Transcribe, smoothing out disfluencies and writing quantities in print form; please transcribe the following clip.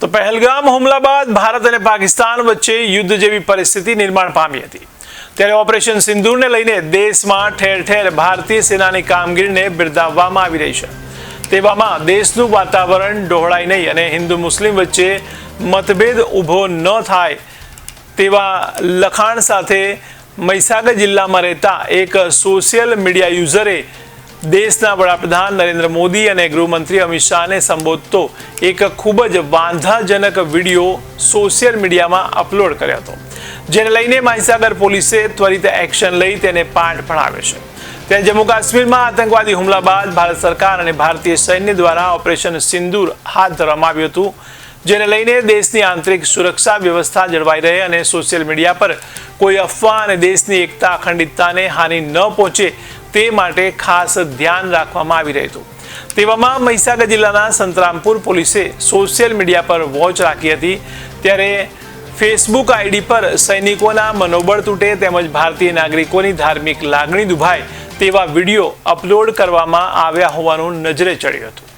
તો પહેલગામ હુમલા બાદ ભારત અને પાકિસ્તાન વચ્ચે યુદ્ધ જેવી પરિસ્થિતિ નિર્માણ પામી હતી। ત્યારે ઓપરેશન સિંદૂરને લઈને દેશમાં ઠેર ઠેર ભારતીય સેનાની કામગીરીને બિરદાવવામાં આવી રહી છે। તેવામાં દેશનું વાતાવરણ ડહોળાય નહીં અને હિન્દુ મુસ્લિમ વચ્ચે મતભેદ ઊભો ન થાય તેવા લખાણ સાથે મહીસાગર જિલ્લામાં રહેતા એક સોશિયલ મીડિયા યુઝરે દેશના વડાપ્રધાન નરેન્દ્ર મોદી અને ગૃહમંત્રી અમિત શાહને સંબોધતો એક ખૂબ જ વાંધાજનક વિડીયો સોશિયલ મીડિયામાં અપલોડ કર્યો હતો, જેને લઈને મહીસાગર પોલીસે ત્વરિત એક્શન લઈ તેને પાઠ ભણાવ્યો છે। ત્યારે જમ્મુ કાશ્મીરમાં આતંકવાદી હુમલા બાદ ભારત સરકાર અને ભારતીય સૈન્ય દ્વારા ઓપરેશન સિંદૂર હાથ ધરવામાં આવ્યું હતું, જેને લઈને દેશની આંતરિક સુરક્ષા વ્યવસ્થા જળવાઈ રહે અને સોશિયલ મીડિયા પર કોઈ અફવા અને દેશની એકતા અખંડિતતાને હાનિ ન પહોંચે તે માટે ખાસ ધ્યાન રાખવામાં આવી રહ્યું હતું। તેવામાં મહીસાગર જિલ્લાના સંતરામપુર પોલીસે સોશિયલ મીડિયા પર વોચ રાખી હતી। ત્યારે ફેસબુક આઈડી પર સૈનિકોના મનોબળ તૂટે તેમજ ભારતીય નાગરિકોની ધાર્મિક લાગણી દુભાય તેવા વિડીયો અપલોડ કરવામાં આવ્યા હોવાનું નજરે ચડ્યું હતું।